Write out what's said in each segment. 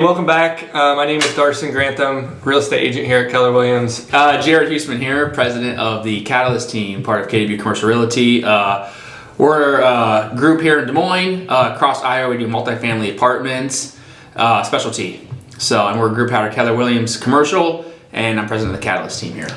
Welcome back. My name is Darson Grantham, real estate agent here at Keller Williams. Jhusmann here, president of the Katalyst team, part of KW Commercial Realty. We're a group here in Des Moines. Across Iowa, we do multifamily apartments, specialty. And we're a group out of Keller Williams Commercial, and I'm president of the Katalyst team here.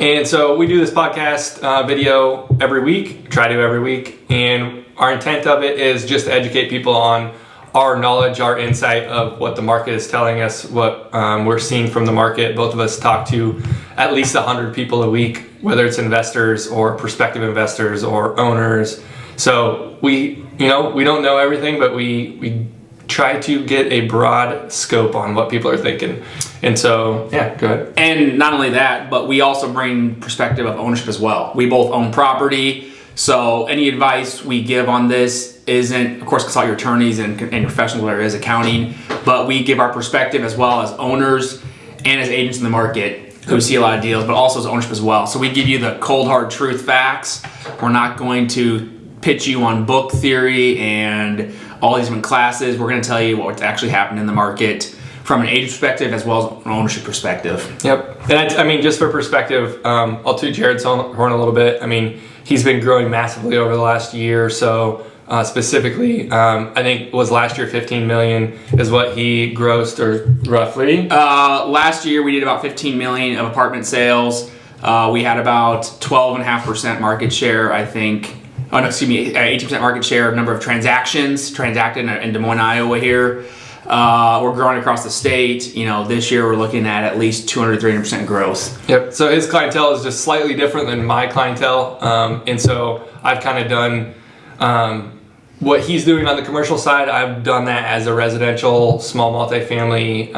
And so we do this podcast video every week, try to every week, and our intent of it is just to educate people on our knowledge, our insight of what the market is telling us, what we're seeing from the market. Both of us talk to at least 100 people a week, whether it's investors or prospective investors or owners. So we don't know everything, but we try to get a broad scope on what people are thinking. And so, yeah, go ahead. And not only that, but we also bring perspective of ownership as well. We both own property, so any advice we give on this isn't, of course, consult your attorneys and professionals, whether it is accounting, but we give our perspective as well as owners and as agents in the market who see a lot of deals, but also as ownership as well. So we give you the cold hard truth facts. We're not going to pitch you on book theory and all these different classes. We're going to tell you what's actually happening in the market from an agent perspective as well as an ownership perspective. Yep. And I mean, just for perspective, I'll toot Jared's horn a little bit. I mean, he's been growing massively over the last year or so. Specifically, I think it was last year 15 million is what he grossed, or roughly. Last year we did about 15 million of apartment sales. We had about 12.5% market share, I think. 18% market share, number of transactions transacted in Des Moines, Iowa here. We're growing across the state. This year we're looking at least 200-300% growth. Yep. So his clientele is just slightly different than my clientele. And so I've kind of done what he's doing on the commercial side. I've done that as a residential, small multifamily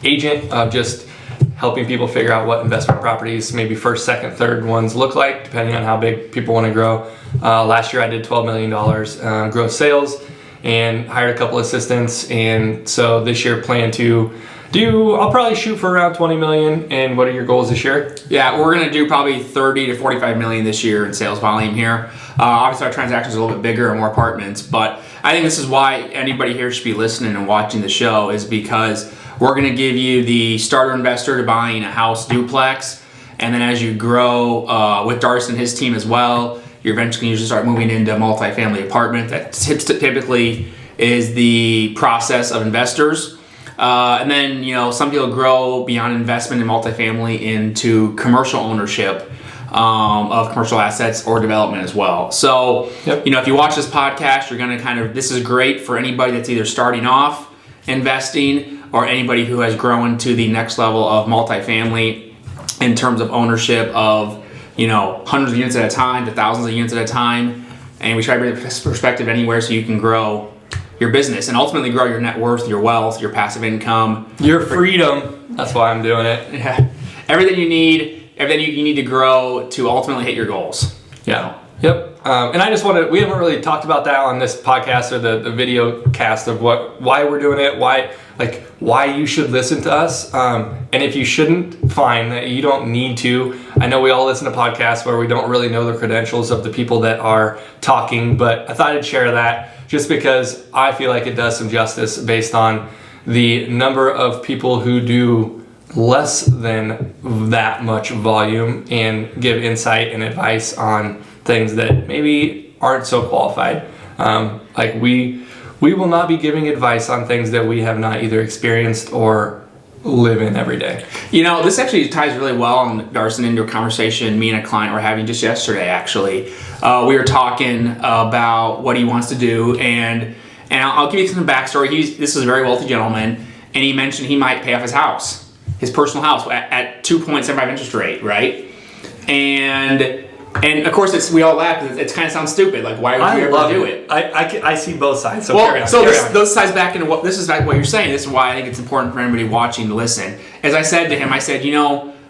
agent of just helping people figure out what investment properties, maybe first, second, third ones look like, depending on how big people want to grow. Last year I did $12 million gross sales and hired a couple assistants. And so this year plan to I'll probably shoot for around 20 million. And what are your goals this year? Yeah, we're going to do probably 30 to 45 million this year in sales volume here. Obviously our transactions are a little bit bigger and more apartments, but I think this is why anybody here should be listening and watching the show, is because we're going to give you the starter investor to buying a house duplex. And then as you grow with Darson and his team as well, you're eventually going to start moving into multifamily apartment. That typically is the process of investors. And then, some people grow beyond investment in multifamily into commercial ownership of commercial assets or development as well. So, yep. If you watch this podcast, you're going to this is great for anybody that's either starting off investing or anybody who has grown to the next level of multifamily in terms of ownership of, hundreds of units at a time to thousands of units at a time. And we try to bring the perspective anywhere so you can grow your business and ultimately grow your net worth, your wealth, your passive income, your freedom. That's why I'm doing it. Yeah. Everything you need to grow to ultimately hit your goals. Yeah. Yep. And we haven't really talked about that on this podcast or the video cast of why we're doing it, why you should listen to us. And if you shouldn't, fine, that you don't need to. I know we all listen to podcasts where we don't really know the credentials of the people that are talking, but I thought I'd share that just because I feel like it does some justice based on the number of people who do less than that much volume and give insight and advice on things that maybe aren't so qualified. We will not be giving advice on things that we have not either experienced or live in every day. This actually ties really well, Darson, into a conversation me and a client were having just yesterday, actually. We were talking about what he wants to do, and I'll give you some backstory. This is a very wealthy gentleman, and he mentioned he might pay off his personal house at 2.75 interest rate, right? And of course, we all laugh because it kind of sounds stupid. Like, why would you ever do it? I see both sides. So this ties back into what you're saying. This is why I think it's important for anybody watching to listen. As I said to him, I said,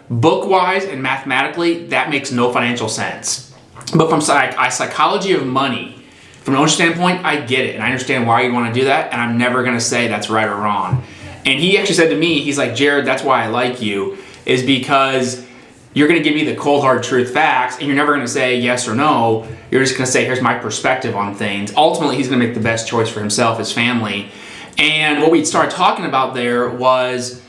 book-wise and mathematically, that makes no financial sense. But from psychology of money, from an ownership standpoint, I get it. And I understand why you'd want to do that. And I'm never going to say that's right or wrong. And he actually said to me, he's like, Jared, that's why I like you, is because you're going to give me the cold hard truth facts, and you're never going to say yes or no. You're just going to say, here's my perspective on things. Ultimately, he's going to make the best choice for himself, his family. And what we started talking about there was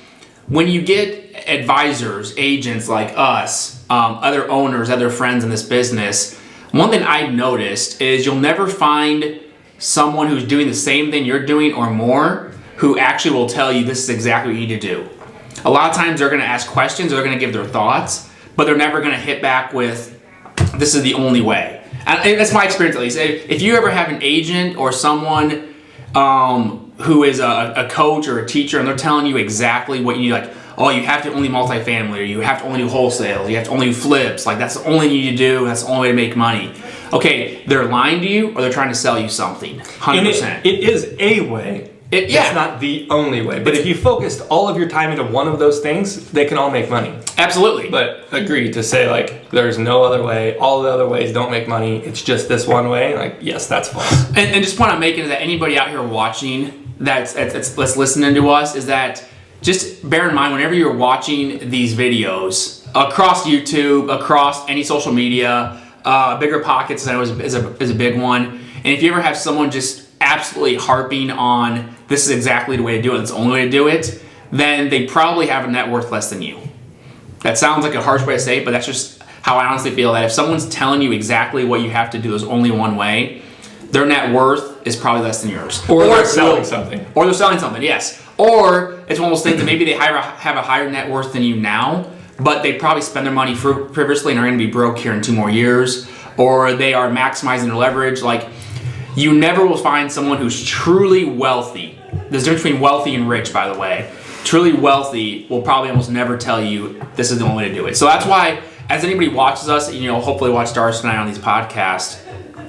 when you get advisors, agents like us, other owners, other friends in this business, one thing I've noticed is you'll never find someone who's doing the same thing you're doing or more who actually will tell you this is exactly what you need to do. A lot of times they're going to ask questions, or they're going to give their thoughts, but they're never going to hit back with, this is the only way. And that's my experience at least. If you ever have an agent or someone who is a coach or a teacher, and they're telling you exactly what you need, like, oh, you have to only multifamily, or you have to only do wholesale, you have to only do flips, like that's the only thing you need to do, and that's the only way to make money. Okay, they're lying to you, or they're trying to sell you something, 100%. And it is a way. It's not the only way. But if you focused all of your time into one of those things, they can all make money. Absolutely. But agree to say, like, there's no other way, all the other ways don't make money, it's just this one way, like, yes, that's false. And just point I'm making is that anybody out here watching that's listening to us is that just bear in mind, whenever you're watching these videos across YouTube, across any social media, Bigger Pockets I know is a big one. And if you ever have someone just absolutely harping on this is exactly the way to do it, it's the only way to do it, then they probably have a net worth less than you. That sounds like a harsh way to say it, but that's just how I honestly feel, that if someone's telling you exactly what you have to do, there's only one way, their net worth is probably less than yours. Or they're selling something. Or they're selling something, yes. Or it's one of those things that maybe they have a higher net worth than you now, but they probably spend their money previously and are going to be broke here in 2 more years. Or they are maximizing their leverage. Like, you never will find someone who's truly wealthy. There's a difference between wealthy and rich, by the way. Truly wealthy will probably almost never tell you this is the only way to do it. So that's why, as anybody watches us, hopefully watch Darson and I on these podcasts,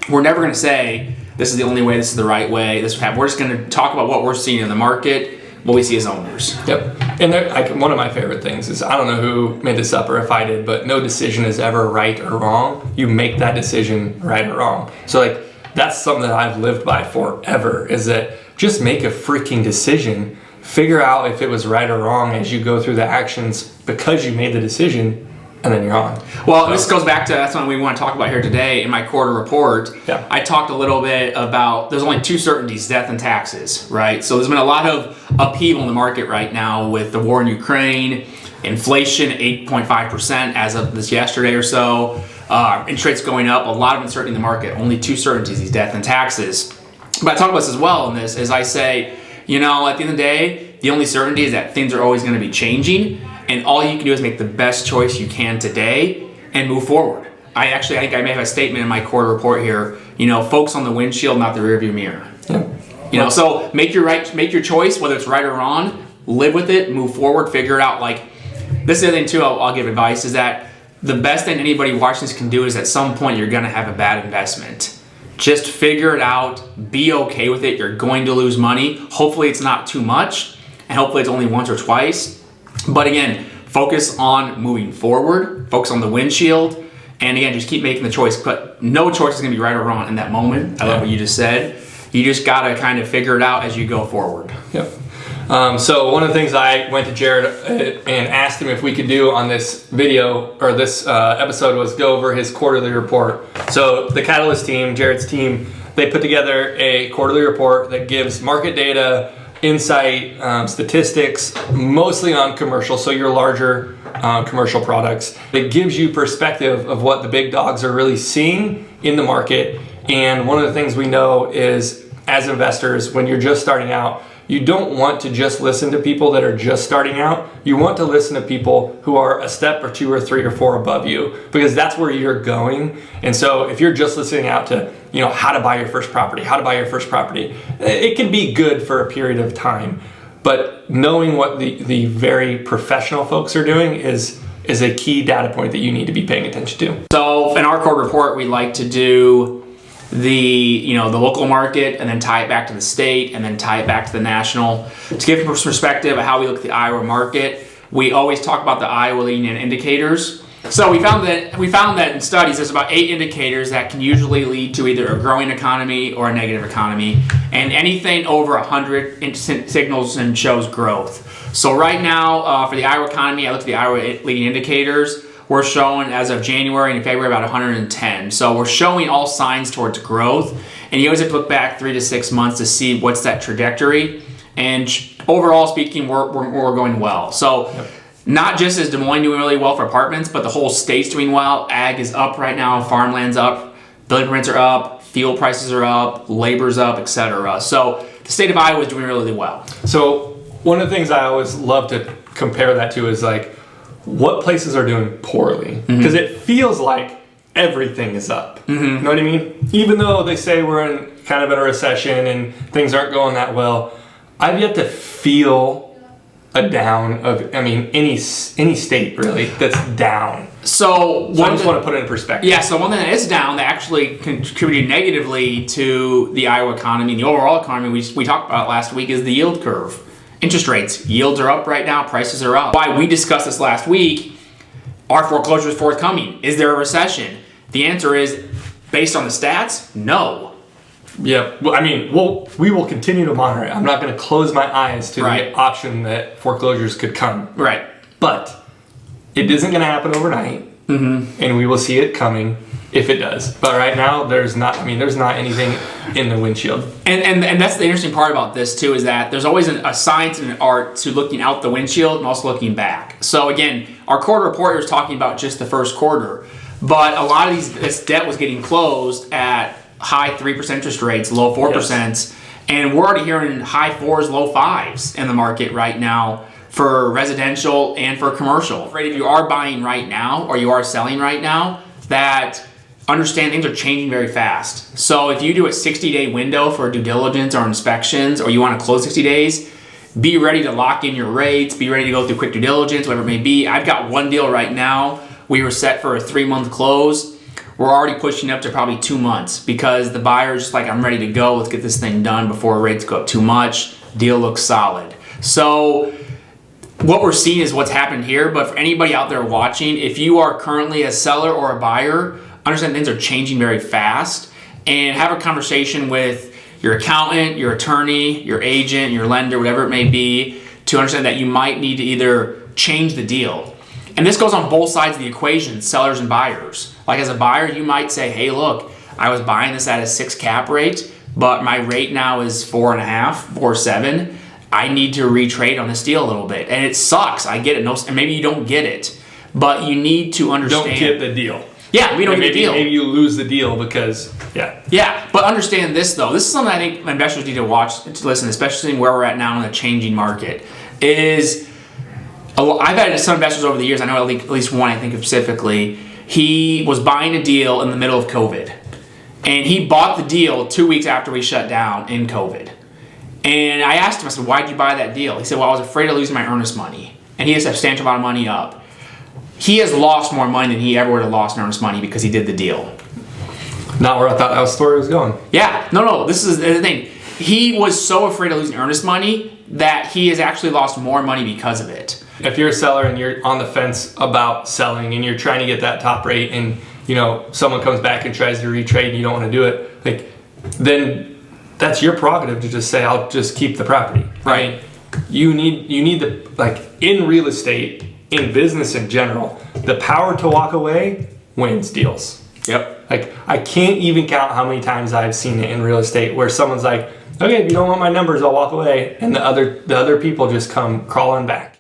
we're never going to say this is the only way, this is the right way. We're just going to talk about what we're seeing in the market, what we see as owners. Yep. And one of my favorite things is, I don't know who made this up or if I did, but no decision is ever right or wrong. You make that decision right or wrong. So, like, that's something that I've lived by forever, is that just make a freaking decision. Figure out if it was right or wrong as you go through the actions because you made the decision, and then you're on. Well, this goes back to, that's what we want to talk about here today in my quarter report. Yeah. I talked a little bit about, there's only 2 certainties, death and taxes, right? So there's been a lot of upheaval in the market right now with the war in Ukraine, inflation 8.5% as of this yesterday or so, interest rates going up, a lot of uncertainty in the market, only 2 certainties, these death and taxes. But I talk about this as well in this, as I say, at the end of the day, the only certainty is that things are always going to be changing, and all you can do is make the best choice you can today and move forward. I think I may have a statement in my quarter report here, focus on the windshield, not the rearview mirror. Yeah. So make your choice, whether it's right or wrong, live with it, move forward, figure it out. Like, this is the other thing too, I'll give advice, is that the best thing anybody watching this can do is at some point you're going to have a bad investment. Just figure it out, be okay with it. You're going to lose money. Hopefully it's not too much, and hopefully it's only once or twice. But again, focus on moving forward, focus on the windshield, and again, just keep making the choice. But no choice is going to be right or wrong in that moment. I love what you just said. You just got to kind of figure it out as you go forward. Yep. So one of the things I went to Jared and asked him if we could do on this video or this episode was go over his quarterly report. So the Katalyst team, Jared's team, they put together a quarterly report that gives market data, insight, statistics, mostly on commercial, so your larger commercial products. It gives you perspective of what the big dogs are really seeing in the market. And one of the things we know is, as investors, when you're just starting out, you don't want to just listen to people that are just starting out. You want to listen to people who are a step or 2 or 3 or 4 above you, because that's where you're going. And so if you're just listening out to, how to buy your first property, it can be good for a period of time. But knowing what the very professional folks are doing is a key data point that you need to be paying attention to. So in our core report, we like to do the local market and then tie it back to the state and then tie it back to the national. To give a perspective of how we look at the Iowa market, we always talk about the Iowa leading indicators. So we found that in studies there's about 8 indicators that can usually lead to either a growing economy or a negative economy, and anything over 100 signals and shows growth. So right now for the Iowa economy, I looked at the Iowa leading indicators. we're showing as of January and February about 110. So we're showing all signs towards growth. And you always have to look back 3 to 6 months to see what's that trajectory. And overall speaking, we're going well. So not just is Des Moines doing really well for apartments, but the whole state's doing well. Ag is up right now, farmland's up, building permits are up, fuel prices are up, labor's up, etc. So the state of Iowa is doing really well. So one of the things I always love to compare that to is like what places are doing poorly, because it feels like everything is up. You know what I mean? Even though they say we're in kind of in a recession and things aren't going that well, I've yet to feel a down of, I mean, any state really that's down. So I just want to put it in perspective. Yeah, so one thing that is down that actually contributed negatively to the Iowa economy and the overall economy we talked about last week is the yield curve. Interest rates, yields are up right now, prices are up. Why we discussed this last week, are foreclosures forthcoming? Is there a recession? The answer is, based on the stats, no. Yeah, well, I mean, we will continue to monitor it. I'm not going to close my eyes to the option that foreclosures could come. Right. But it isn't going to happen overnight, and we will see it coming if it does. But right now, there's not anything in the windshield. And that's the interesting part about this too, is that there's always a science and an art to looking out the windshield and also looking back. So again, our quarter report here is talking about just the first quarter, but a lot of this debt was getting closed at high 3% interest rates, low 4%, and we're already hearing high 4s, low 5s in the market right now for residential and for commercial. Right, if you are buying right now or you are selling right now, that understand things are changing very fast. So if you do a 60-day window for due diligence or inspections, or you want to close 60 days, be ready to lock in your rates, be ready to go through quick due diligence, whatever it may be. I've got one deal right now. We were set for a 3-month close. We're already pushing up to probably 2 months because the buyer's just like, I'm ready to go. Let's get this thing done before rates go up too much. Deal looks solid. So what we're seeing is what's happened here. But for anybody out there watching, if you are currently a seller or a buyer, understand things are changing very fast, and have a conversation with your accountant, your attorney, your agent, your lender, whatever it may be, to understand that you might need to either change the deal. And this goes on both sides of the equation, sellers and buyers. Like as a buyer, you might say, hey, look, I was buying this at a 6 cap rate, but my rate now is 4.5, 4.7. I need to retrade on this deal a little bit. And it sucks. I get it. And maybe you don't get it, but you need to understand. Don't get the deal. Yeah, we don't get the deal. Maybe you lose the deal because, Yeah, but understand this though. This is something I think investors need to watch, to listen, especially where we're at now in a changing market, is I've had some investors over the years, I know at least one I think of specifically, he was buying a deal in the middle of COVID. And he bought the deal 2 weeks after we shut down in COVID. And I asked him, I said, why'd you buy that deal? He said, well, I was afraid of losing my earnest money. And he has a substantial amount of money up. He has lost more money than he ever would have lost in earnest money because he did the deal. Not where I thought that story was going. Yeah, no, this is the thing. He was so afraid of losing earnest money that he has actually lost more money because of it. If you're a seller and you're on the fence about selling and you're trying to get that top rate and, you know, someone comes back and tries to retrade and you don't want to do it, like, then that's your prerogative to just say, I'll just keep the property. Right. You need the, like, in real estate, in business in general, the power to walk away wins deals. Yep. Like, I can't even count how many times I've seen it in real estate where someone's like, okay, if you don't want my numbers, I'll walk away. And the other people just come crawling back.